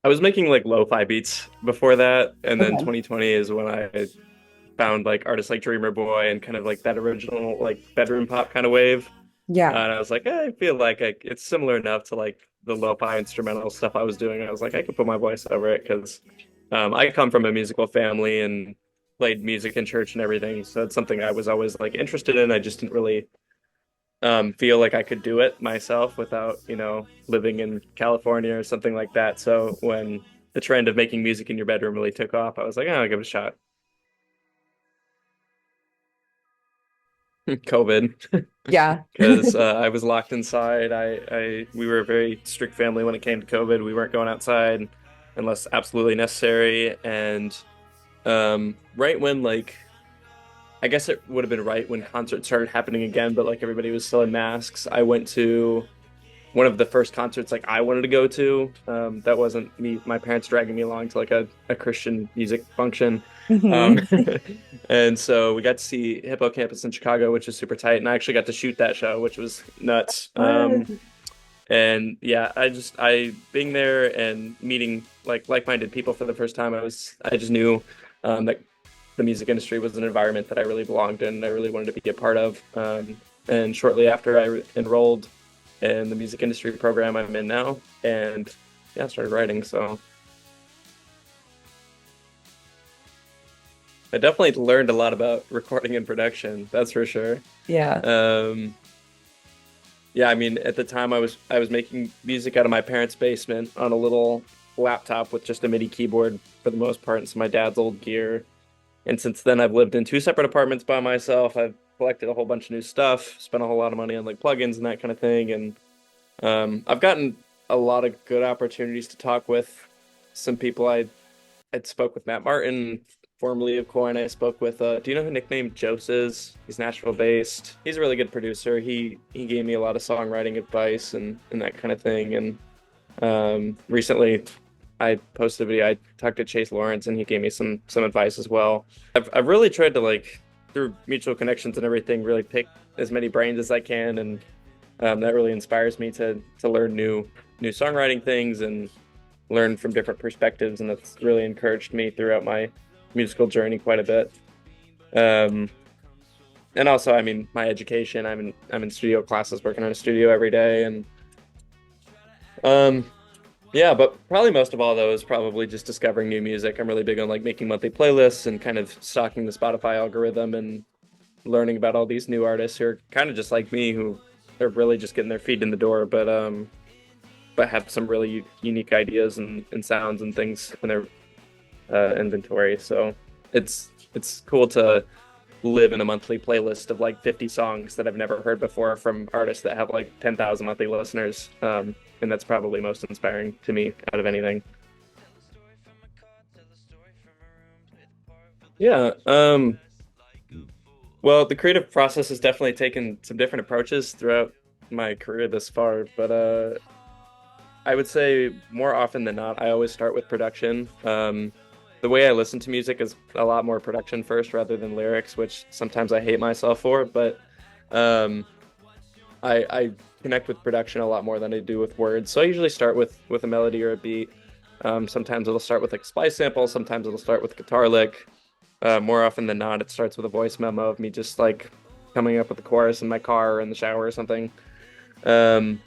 I was making like lo-fi beats before that, and then Okay. 2020 is when I found like artists like Dreamer Boy and kind of like that original like bedroom pop kind of wave. Yeah. And I was like, I feel like it's similar enough to like the lo-fi instrumental stuff I was doing. I was like, I could put my voice over it because I come from a musical family and played music in church and everything. So it's something I was always like interested in. I just didn't really feel like I could do it myself without, living in California or something like that. So when the trend of making music in your bedroom really took off, I was like, oh, I'll give it a shot. COVID, Yeah. because I was locked inside. We were a very strict family when it came to COVID. We weren't going outside unless absolutely necessary. And right when like I guess it would have been right when concerts started happening again, but like everybody was still in masks. I went to one of the first concerts like I wanted to go to. That wasn't me, my parents dragging me along to like a Christian music function. Um, hmm and so we got to see Hippo Campus in Chicago, which is super tight, and I actually got to shoot that show, which was nuts. What? And yeah, I being there and meeting like-minded people for the first time, I just knew that the music industry was an environment that I really belonged in. I really wanted to be a part of. And shortly after, enrolled in the music industry program I'm in now, and yeah, I started writing. So I definitely learned a lot about recording and production. That's for sure. Yeah. Um, yeah, I mean, at the time I was making music out of my parents' basement on a little laptop with just a MIDI keyboard for the most part, and some of my dad's old gear. And since then, I've lived in two separate apartments by myself. I've collected a whole bunch of new stuff, spent a whole lot of money on like plugins and that kind of thing, and I've gotten a lot of good opportunities to talk with some people. I'd spoke with Matt Martin, formerly of Coin. I spoke with do you know who nicknamed Jose is? He's Nashville based. He's a really good producer. He gave me a lot of songwriting advice and that kind of thing. And recently I posted a video. I talked to Chase Lawrence and he gave me some advice as well. I've really tried to like through mutual connections and everything really pick as many brains as I can, and that really inspires me to learn new songwriting things and learn from different perspectives, and that's really encouraged me throughout my musical journey quite a bit. Um, and also, I mean, my education. I'm in studio classes, working in a studio every day, and um, yeah. But probably most of all, though, is probably just discovering new music. I'm really big on like making monthly playlists and kind of stalking the Spotify algorithm and learning about all these new artists who are kind of just like me, who are really just getting their feet in the door, but have some really unique ideas and sounds and things in their inventory. So it's cool to live in a monthly playlist of like 50 songs that I've never heard before from artists that have like 10,000 monthly listeners. And that's probably most inspiring to me out of anything. Yeah. Well, the creative process has definitely taken some different approaches throughout my career this far, but I would say more often than not, I always start with production. The way I listen to music is a lot more production first rather than lyrics, which sometimes I hate myself for, but um, I connect with production a lot more than I do with words. So I usually start with a melody or a beat. Sometimes it'll start with like a splice sample, sometimes it'll start with a guitar lick. More often than not, it starts with a voice memo of me just like coming up with the chorus in my car or in the shower or something. Um,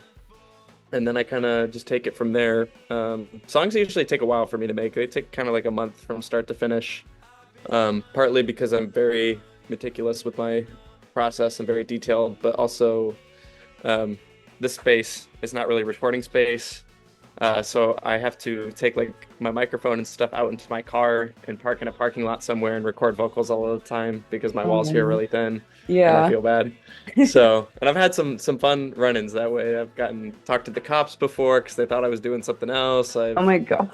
and then I kind of just take it from there. Songs usually take a while for me to make. They take kind of like a month from start to finish. Partly because I'm very meticulous with my process and very detailed, but also um, this space is not really recording space. So I have to take like my microphone and stuff out into my car and park in a parking lot somewhere and record vocals all the time because my Oh walls here are man. really thin and I Yeah. feel bad. So, and I've had some fun run-ins that way. I've gotten talked to the cops before because they thought I was doing something else. Oh I've my God.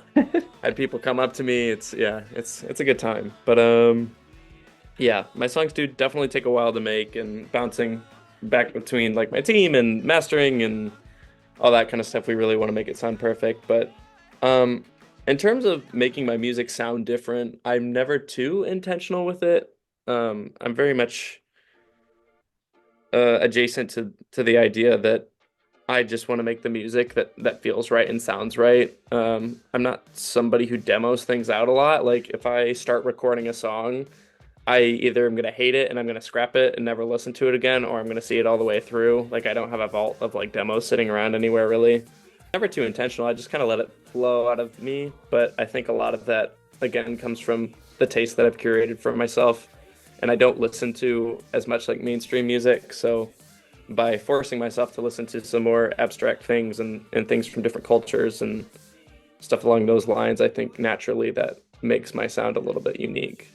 had people come up to me. It's yeah, it's a good time. But yeah, my songs do definitely take a while to make, and bouncing back between like my team and mastering and all that kind of stuff. We really want to make it sound perfect. But um, in terms of making my music sound different, I'm never too intentional with it. I'm very much adjacent to the idea that I just want to make the music that feels right and sounds right. I'm not somebody who demos things out a lot. Like if I start recording a song, I either am gonna hate it and I'm gonna scrap it and never listen to it again, or I'm gonna see it all the way through. Like I don't have a vault of like demos sitting around anywhere really. Never too intentional. I just kind of let it flow out of me. But I think a lot of that again comes from the taste that I've curated for myself. And I don't listen to as much like mainstream music, so by forcing myself to listen to some more abstract things and things from different cultures and stuff along those lines, I think naturally that makes my sound a little bit unique.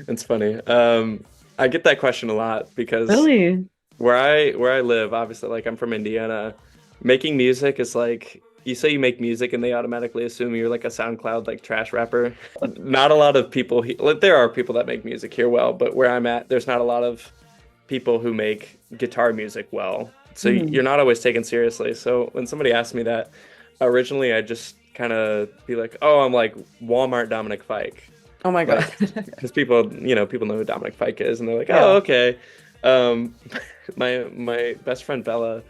It's funny. I get that question a lot because Really? where I live, obviously, like I'm from Indiana, making music is like you say you make music and they automatically assume you're like a SoundCloud like trash rapper. Not a lot of people like there are people that make music here well, but where I'm at, there's not a lot of people who make guitar music well. So Hmm. you're not always taken seriously. So when somebody asked me that, originally I just kind of be like, "Oh, I'm like Walmart Dominic Fike." Oh my God. Like, because people know who Dominic Fike is, and they're like, "Oh, Yeah. okay." Um, my best friend Bella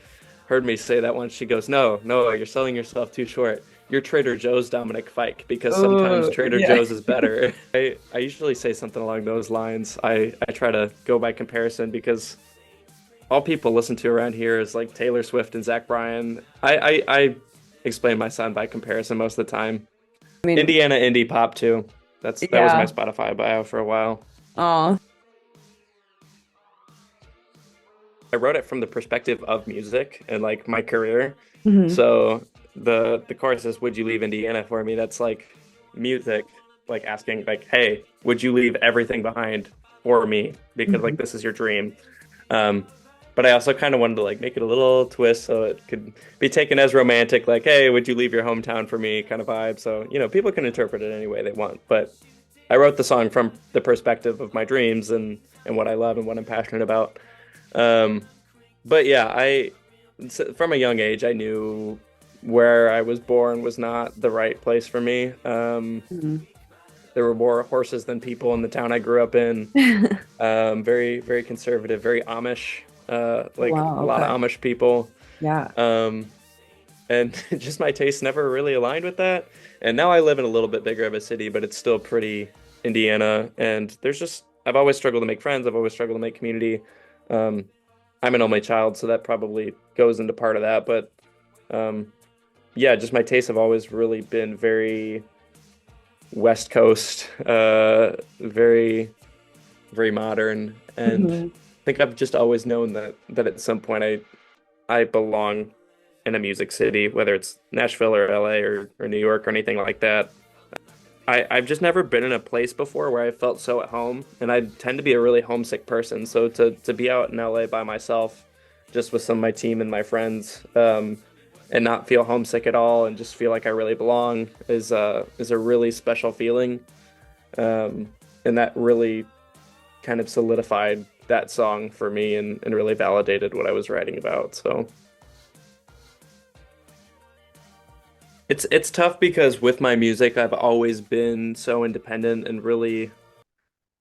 heard me say that once. She goes, "No, no, you're selling yourself too short. You're Trader Joe's Dominic Fike because sometimes Oh, Trader yeah. Joe's is better." I usually say something along those lines. I try to go by comparison because all people listen to around here is like Taylor Swift and Zach Bryan. I explain my sound by comparison most of the time. I mean, Indiana indie pop too. That was my yeah. Spotify bio for a while. Oh. I wrote it from the perspective of music and like my career. Hmm. So the chorus is "Would you leave Indiana for me?" That's like music, like asking like, "Hey, would you leave everything behind for me? Because Hmm. like this is your dream." Um, but I also kind of wanted to like make it a little twist so it could be taken as romantic, like, "Hey, would you leave your hometown for me?" kind of vibe. So people can interpret it any way they want. But I wrote the song from the perspective of my dreams and what I love and what I'm passionate about. Um, but yeah, from a young age I knew where I was born was not the right place for me. Hmm. There were more horses than people in the town I grew up in. Very, very conservative, very Amish, like a Wow. lot of Okay. Amish people. Yeah. Um, and just my taste never really aligned with that. And now I live in a little bit bigger of a city, but it's still pretty Indiana. And I've always struggled to make friends. I've always struggled to make community. Um, I'm an only child, so that probably goes into part of that. But um, yeah, just my tastes have always really been very West Coast, very, very modern. And Hmm. I think I've just always known that at some point I belong in a music city, whether it's Nashville or LA or New York or anything like that. I've just never been in a place before where I felt so at home, and I tend to be a really homesick person. So to be out in LA by myself, just with some of my team and my friends, and not feel homesick at all, and just feel like I really belong is a really special feeling. And that really kind of solidified that song for me and really validated what I was writing about. So it's tough because with my music, I've always been so independent and really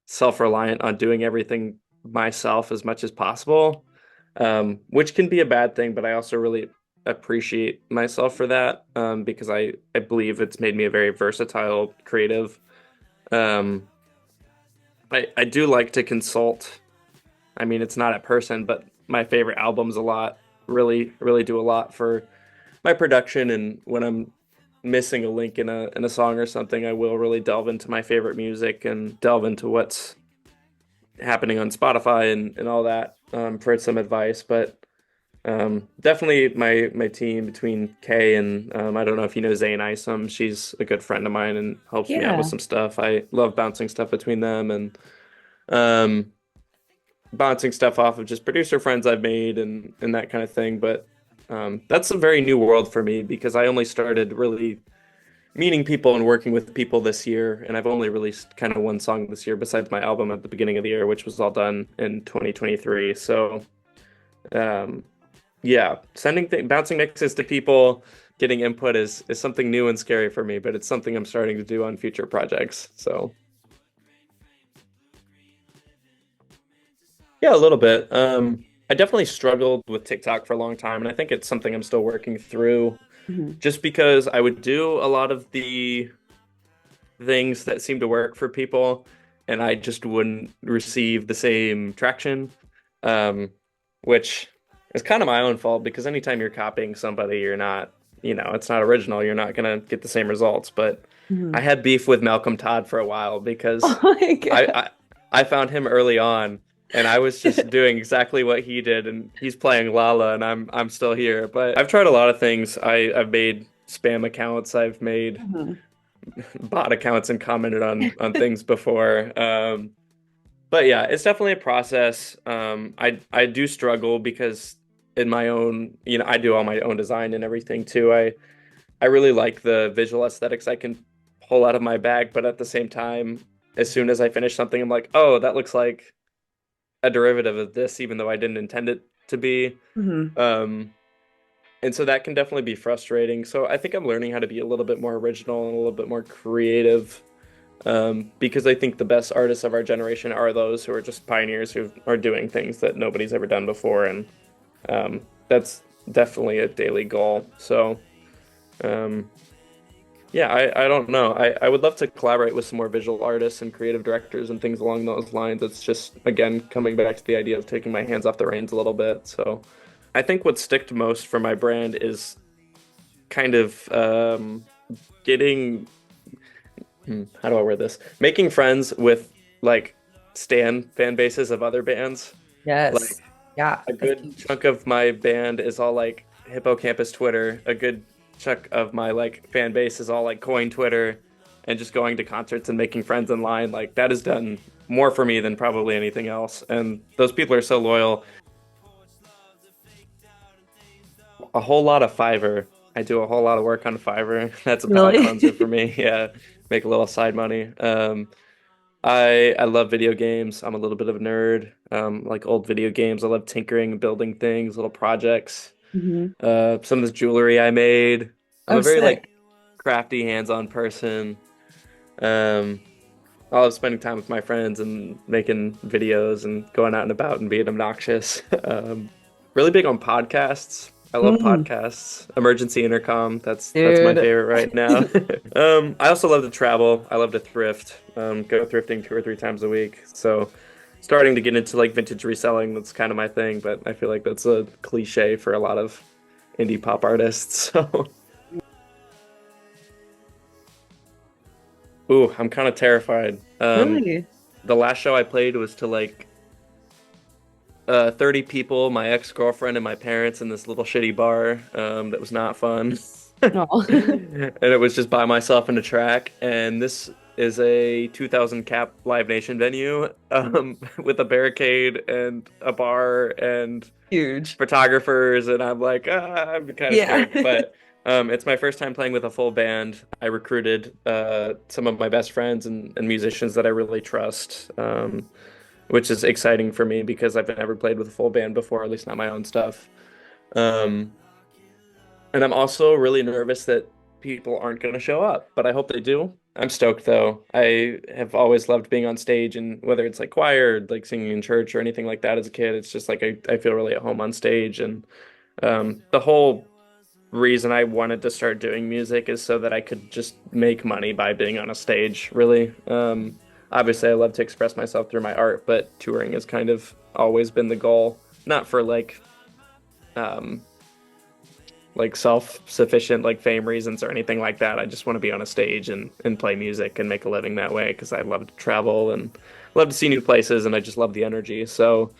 self-reliant on doing everything myself as much as possible, which can be a bad thing, but I also really appreciate myself for that, because I believe it's made me a very versatile creative. Um, I do like to consult. I mean, it's not a person, but my favorite albums a lot really, really do a lot for my production. And when I'm missing a link in a song or something, I will really delve into my favorite music and delve into what's happening on Spotify and all that, for some advice. But definitely my team between Kay and I don't know if you know Zane Isom. She's a good friend of mine and helps me out with Yeah. some stuff. I love bouncing stuff between them and um, bouncing stuff off of just producer friends I've made and that kind of thing. But that's a very new world for me because I only started really meeting people and working with people this year, and I've only released kind of one song this year besides my album at the beginning of the year, which was all done in 2023. So, um, yeah, bouncing mixes to people, getting input is something new and scary for me, but it's something I'm starting to do on future projects. So, Yeah, a little bit. I definitely struggled with TikTok for a long time, and I think it's something I'm still working through Hmm. just because I would do a lot of the things that seem to work for people, and I just wouldn't receive the same traction, um, which is kind of my own fault because anytime you're copying somebody, you're not, it's not original. You're not gonna get the same results. But I Hmm. had beef with Malcolm Todd for a while because Oh my I God. I, I found him early on. And I was just doing exactly what he did, and he's playing Lala, and I'm still here. But I've tried a lot of things. I've made spam accounts. I've made Mhm. bot accounts and commented on things before. But yeah, it's definitely a process. I do struggle because in my own, I do all my own design and everything too. I really like the visual aesthetics I can pull out of my bag, but at the same time, as soon as I finish something, I'm like, oh, that looks like a derivative of this, even though I didn't intend it to be. Mhm. Um, and so that can definitely be frustrating. So I think I'm learning how to be a little bit more original and a little bit more creative, because I think the best artists of our generation are those who are just pioneers who are doing things that nobody's ever done before, and that's definitely a daily goal. So, um, yeah, I don't know. I would love to collaborate with some more visual artists and creative directors and things along those lines. It's just, again, coming back to the idea of taking my hands off the reins a little bit. So, I think what sticked most for my brand is kind of getting how do I word this? Making friends with like stan fan bases of other bands. Yes. Like Yeah, a that's good huge. chunk of my band is all like Hippocampus Twitter. A good chunk of my like fan base is all like Coin Twitter and just going to concerts and making friends in line. Like that has done more for me than probably anything else. And those people are so loyal. A whole lot of Fiverr. I do a whole lot of work on Fiverr. That's a palate cleanser for Really? me. Yeah, make a little side money. I love video games. I'm a little bit of a nerd. Like old video games. I love tinkering, building things, little projects. Hmm. Some of the jewelry I made. I'm Oh, a very sick. like crafty, hands-on person. Um, I love spending time with my friends and making videos and going out and about and being obnoxious. Really big on podcasts. I love Mm, podcasts. Emergency Intercom, that's my dude. favorite right now. I also love to travel. I love to thrift. Go thrifting 2 or 3 times a week. So starting to get into like vintage reselling, that's kind of my thing, but I feel like that's a cliche for a lot of indie pop artists. So, ooh, I'm kind of terrified. Really? The last show I played was to like 30 people, my ex-girlfriend and my parents in this little shitty bar, that was not fun. No. And it was just by myself in a track. And this is a 2,000 cap Live Nation venue, with a barricade and a bar and Huge. photographers. And I'm like, I'm kind of Yeah. scared. But it's my first time playing with a full band. I recruited some of my best friends and musicians that I really trust. Which is exciting for me because I've never played with a full band before, at least not my own stuff. Um, and I'm also really nervous that people aren't going to show up, but I hope they do. I'm stoked though. I have always loved being on stage, and whether it's like choir, or like singing in church or anything like that as a kid, it's just like I feel really at home on stage. And the whole reason I wanted to start doing music is so that I could just make money by being on a stage, really. Obviously, I love to express myself through my art, but touring has kind of always been the goal. Not for um, like self-sufficient like fame reasons or anything like that. I just want to be on a stage and play music and make a living that way because I love to travel and love to see new places and I just love the energy. So,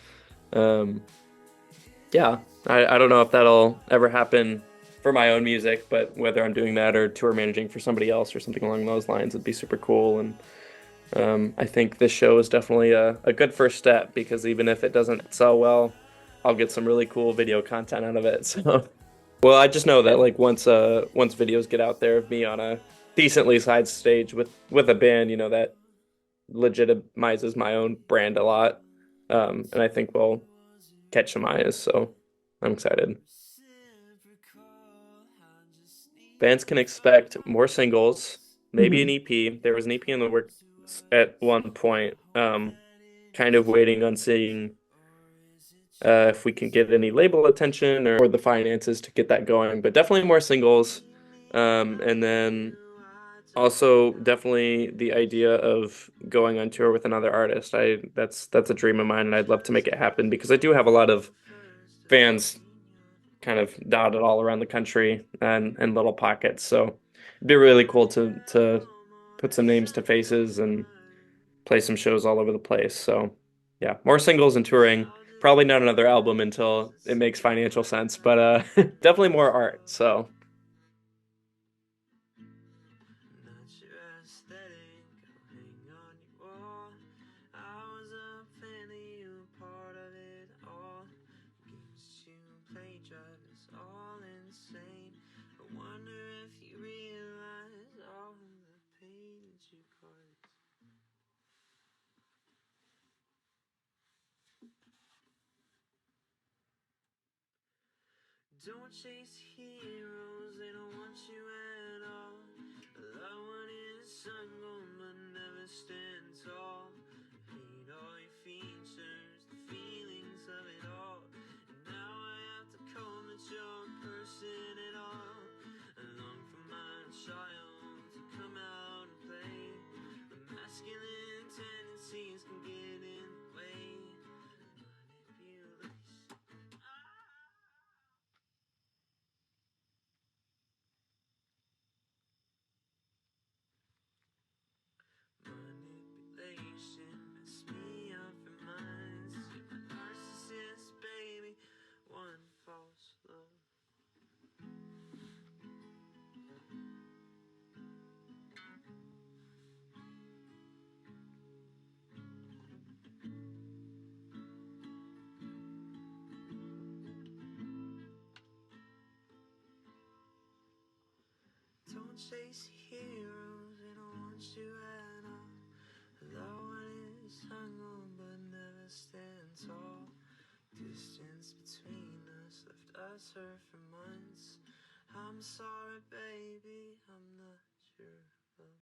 um, yeah, I don't know if that'll ever happen for my own music, but whether I'm doing that or tour managing for somebody else or something along those lines would be super cool. And I think this show is definitely a good first step because even if it doesn't sell well, I'll get some really cool video content out of it. So, well, I just know that like once videos get out there of me on a decently sized stage with a band, that legitimizes my own brand a lot. And I think we'll catch some eyes. So I'm excited. Fans can expect more singles, maybe an Hmm. EP. There was an EP in the works at one point. Kind of waiting on seeing. if we can get any label attention or the finances to get that going. But definitely more singles. And then also definitely the idea of going on tour with another artist. That's a dream of mine, and I'd love to make it happen because I do have a lot of fans kind of dotted all around the country and little pockets. So it'd be really cool to put some names to faces and play some shows all over the place. So yeah, more singles and touring. Probably not another album until it makes financial sense, but definitely more art. So Don't chase heroes, they don't want you at all. Love one is single but never stand tall. Hate all your features, the feelings of it all. And now I have to call that you're a person at all. I long for my child to come out and play. The masculine tendencies can get in the way. Manipulation. Manipulation mess me up in minds. You're my narcissist, baby. One false love. Don't chase heroes, they don't want you at all. Love one is hung on but never stand tall. Distance between us left us hurt for months. I'm sorry, baby, I'm not your love.